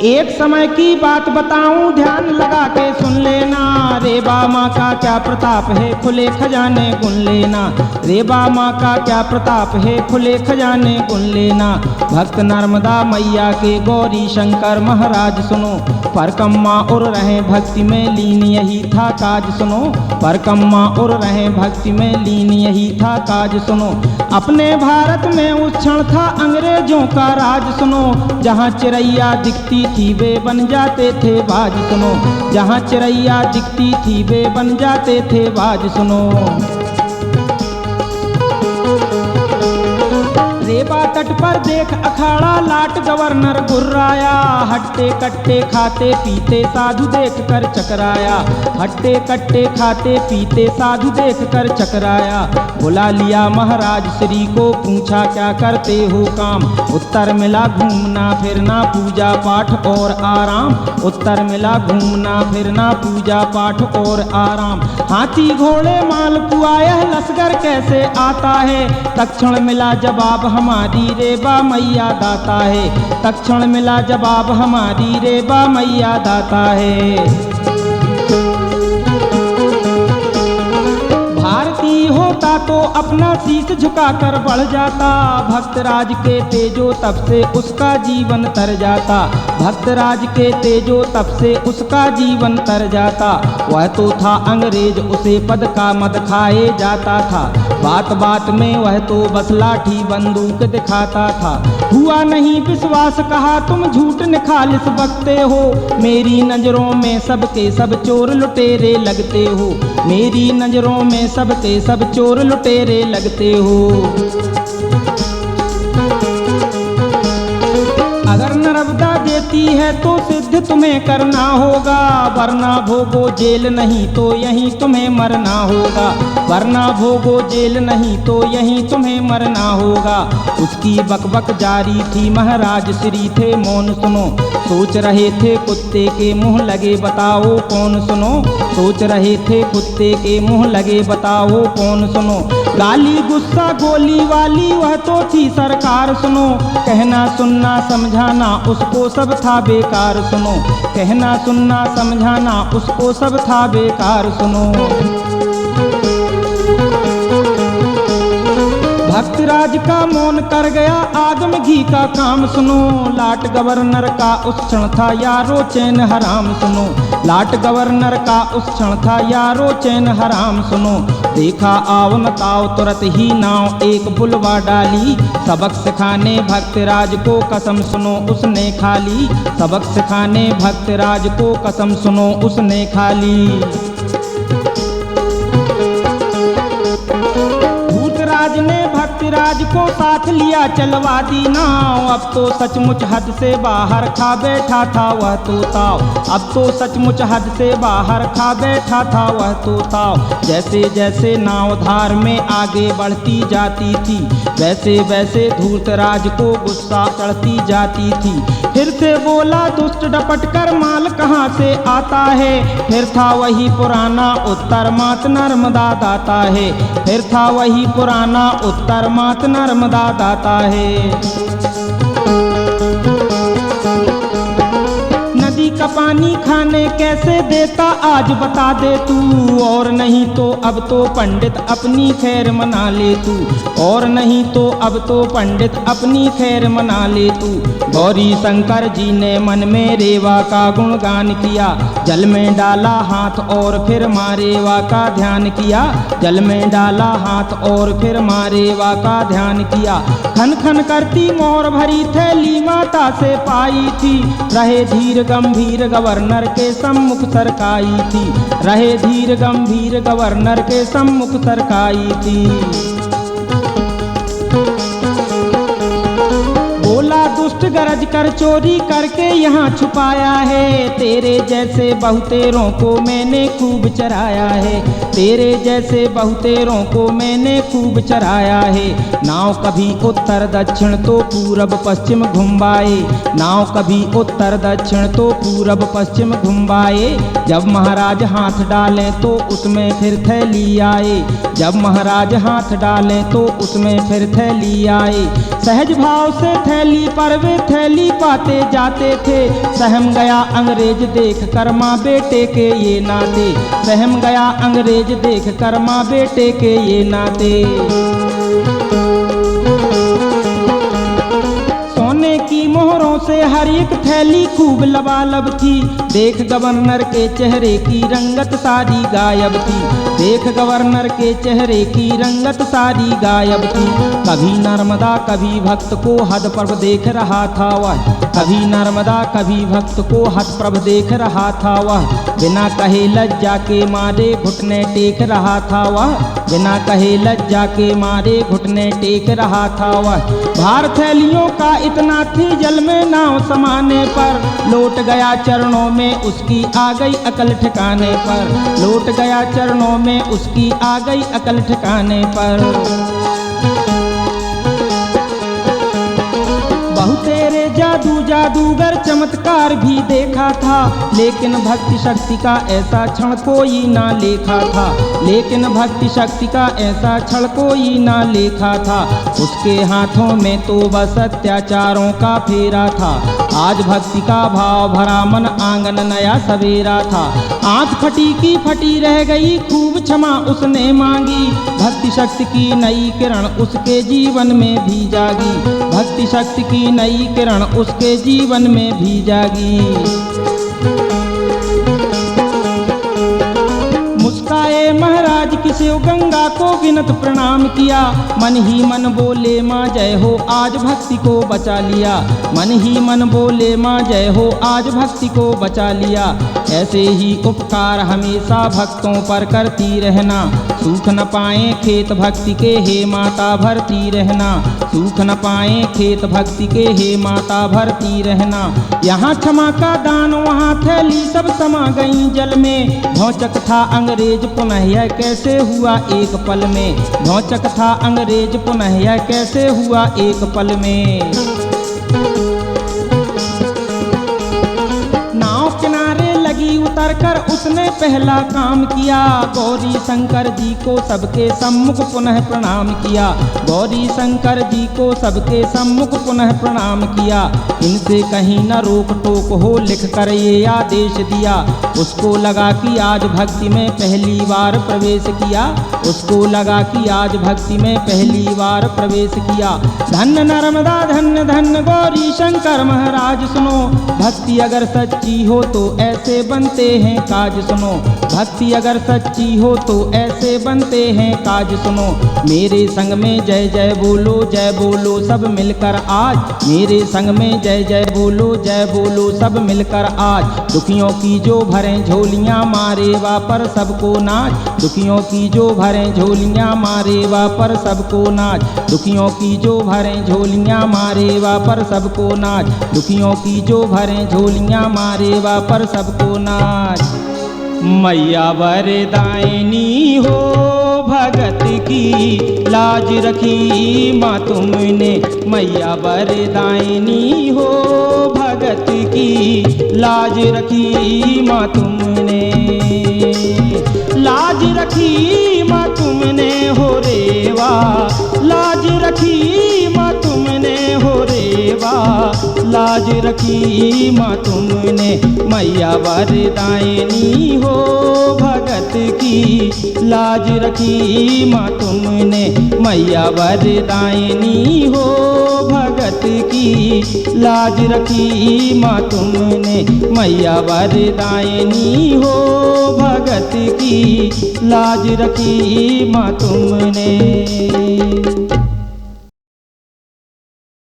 एक समय की बात बताऊं, ध्यान लगा के सुन लेना। रेबा माँ का क्या प्रताप है, खुले खजाने गुन लेना। रेबा माँ का क्या प्रताप है, खुले खजाने गुन लेना। भक्त नर्मदा मैया के गौरी शंकर महाराज सुनो। परकम्मा उड़ रहे भक्ति में लीन, यही था काज सुनो। परकम्मा उड़ रहे भक्ति में लीन, यही था काज सुनो। अपने भारत में उस क्षण था अंग्रेजों का राज सुनो। जहाँ चिड़ैया दिखती थी वे बन जाते थे बाज सुनो। जहाँ चिड़ैया दिखती थी वे बन जाते थे बाज सुनो। रेबा तट पर देख अखाड़ा, लाट गवर्नर गुर्राया। हट्टे कट्टे खाते पीते साधु देख कर चकराया। हट्टे कट्टे खाते पीते साधु देख कर चकराया। बुला लिया महाराज श्री को, पूछा क्या करते हो काम। उत्तर मिला घूमना फिरना, पूजा पाठ और आराम। उत्तर मिला घूमना फिरना, पूजा पाठ और आराम। हाथी घोड़े मालपुआ यह लश्कर कैसे आता है। तक्षण मिला जवाब हमारी रेबा मैया दाता है। तक्षण मिला जवाब हमारी रेबा मैया दाता है। भारतीय होता तो अपना शीश झुकाकर बढ़ जाता। भक्तराज के तेजो तप से उसका जीवन तर जाता। भक्तराज के तेजो तप से उसका जीवन तर जाता। वह तो था अंग्रेज, उसे पद का मद खाए जाता था। बात बात में वह तो बस लाठी बंदूक दिखाता था। हुआ नहीं विश्वास कहा तुम झूठ निखालिस बकते हो। मेरी नजरों में सबके सब चोर लुटेरे लगते हो। मेरी नजरों में सबके सब चोर लुटेरे लगते हो। अगर नर्मदा देती है तो सिद्ध तुम्हें करना होगा। वरना भोगो जेल, नहीं तो यहीं तुम्हें मरना होगा। वरना भोगो जेल, नहीं तो यहीं तुम्हें मरना होगा। उसकी बकबक जारी थी, महाराज श्री थे मौन सुनो। सोच रहे थे कुत्ते के मुंह लगे, बताओ कौन सुनो। सोच रहे थे कुत्ते के मुंह लगे, बताओ कौन सुनो। गाली गुस्सा गोली वाली वह तो थी सरकार सुनो। कहना सुनना समझाना उसको सब था बेकार सुनो। कहना सुनना समझाना उसको सब था बेकार सुनो। भक्तराज का मौन कर गया, आग में घी का काम सुनो। लाट गवर्नर का उस क्षण था यारो चैन हराम सुनो। लाट गवर्नर का उस क्षण था यारो चैन हराम सुनो। देखा आओ न ताओ तुरंत ही नाव एक बुलवा डाली। सबक सिखाने भक्तराज को कसम सुनो उसने खाली। सबक सिखाने भक्तराज को कसम सुनो उसने खाली। भूतराज ने भक्तराज को साथ लिया चलवा दी नाव। अब तो सचमुच हद से बाहर खा बैठा था वह तो ताव। अब तो सचमुच हद से बाहर खा बैठा था वह तो ताव। जैसे जैसे नाव धार में आगे बढ़ती जाती थी, वैसे वैसे धूर्तराज को गुस्सा चढ़ती जाती थी। फिर से बोला दुष्ट डपट कर माल कहाँ से आता है। फिर था वही पुराना उत्तर मात नर्मदा दाता है। फिर था वही पुराना उत्तर मात नर्मदा दाता है। नदी का पानी खाने कैसे देता आज बता दे तू। और नहीं तो अब तो पंडित अपनी खैर मना ले तू। और नहीं तो अब तो पंडित अपनी खैर मना ले तू। गौरी शंकर जी ने मन में रेवा का गुणगान किया। जल में डाला हाथ और फिर मारेवा का ध्यान किया। जल में डाला हाथ और फिर मारेवा का ध्यान किया। खन खन करती मोर भरी थैली माता से पाई थी। रहे धीर गंभीर गवर्नर के सम्मुख सरकाई थी। रहे धीर गंभीर गवर्नर के सम्मुख सरकाई थी। बोला दुष्ट गरज कर चोरी करके यहाँ छुपाया है। तेरे जैसे बहुतेरों को मैंने खूब चराया है। तेरे जैसे बहुतेरों को मैंने खूब चराया है। नाव कभी उत्तर दक्षिण तो पूरब पश्चिम घुमाए। नाव कभी उत्तर दक्षिण तो पूरब पश्चिम घुमाए, जब महाराज हाथ डालें तो उसमें फिर थैली आए, जब महाराज हाथ डालें तो उसमें फिर थैली आए। सहज भाव से थैली पर वे थैली पाते जाते थे, सहम गया अंग्रेज देख कर माँ बेटे के ये नाते, सहम गया अंग्रेज देख कर माँ बेटे के ये नाते। सोने की मोहरों से हर एक थैली खूब लबालब थी, देख गवर्नर के चेहरे की रंगत सारी गायब थी, देख गवर्नर के चेहरे की रंगत सारी गायब थी। कभी नर्मदा कभी भक्त को हद प्रभ देख रहा था वह, कभी नर्मदा कभी भक्त को हद प्रभ देख रहा था वह, बिना कहे लज्जा के मारे घुटने टेक रहा था वह, बिना कहे लज्जा के मारे घुटने टेक रहा था वह। भार थैलियों का इतना थी जल में नाव समाने पर, लौट गया चरणों में उसकी आ गई अकल ठिकाने पर, लौट गया चरणों में उसकी आ गई अकल ठिकाने पर। बहु तेरे जादू जादूगर चमत्कार भी देखा था, लेकिन भक्ति शक्ति का ऐसा क्षण कोई ना लेखा था, लेकिन भक्ति शक्ति का ऐसा क्षण कोई ना लेखा था। उसके हाथों में तो बस अत्याचारों का फेरा था, आज भक्ति का भाव भरा मन आंगन नया सवेरा था। आंख फटी की फटी रह गई खूब क्षमा उसने मांगी, भक्ति शक्ति की नई किरण उसके जीवन में भी जागी, भक्ति शक्ति की नई किरण उसके जीवन में भी जागी। मुस्काए महाराज की शिव गंगा को विनत प्रणाम किया, मन ही मन बोले माँ जय हो आज भक्ति को बचा लिया, मन ही मन बोले माँ जय हो आज भक्ति को बचा लिया। ऐसे ही उपकार हमेशा भक्तों पर करती रहना, सूख न पाए खेत भक्ति के हे माता भरती रहना, सूख न पाए खेत भक्ति के हे माता भरती रहना। यहाँ क्षमा का दान वहाँ थैली सब समा गई जल में, भौचक था अंग्रेज पुनः यह कैसे हुआ एक पल में, भौचक था अंग्रेज पुनः यह कैसे हुआ एक पल में। नाव किनारे लगी उतर कर उसने पहला काम किया, गौरी शंकर जी को सबके सम्मुख पुनः प्रणाम किया, गौरी शंकर जी को सबके सम्मुख पुनः प्रणाम किया। इनसे कहीं न रोक टोक हो लिख कर ये आदेश दिया, उसको लगा कि आज भक्ति में पहली बार प्रवेश किया, उसको लगा कि आज भक्ति में पहली बार प्रवेश किया। धन्य नर्मदा धन्य धन्य गौरी शंकर महाराज सुनो, भक्ति अगर सच्ची हो तो ऐसे बनते हैं काज सुनो, भक्ति अगर सच्ची हो तो ऐसे बनते हैं काज सुनो। मेरे संग में जय जय बोलो सब मिलकर आज, मेरे संग में जय जय बोलो सब मिलकर आज। दुखियों की जो भरें झोलियाँ मारे वा पर सबको नाच, दुखियों की जो भरें झोलियाँ मारे वा पर सबको नाच, दुखियों की जो भरें झोलियाँ मारे वा पर सबको नाच, दुखियों की जो भरें झोलियाँ मारे वा पर सबको नाच। मैया वरदायिनी हो भगत की लाज रखी माँ तुमने, मैया वरदायिनी हो भगत की लाज रखी माँ तुमने, लाज रखी माँ तुमने हो रेवा, लाज रखी माँ तुमने हो रेवा, लाज रखी माँ तुमने। मैया वरदायिनी हो भगत की लाज रखी माँ तुमने, मैया वरदायिनी हो भगत की लाज रखी माँ तुमने, मैया वरदायिनी हो भगत की लाज रखी माँ तुमने।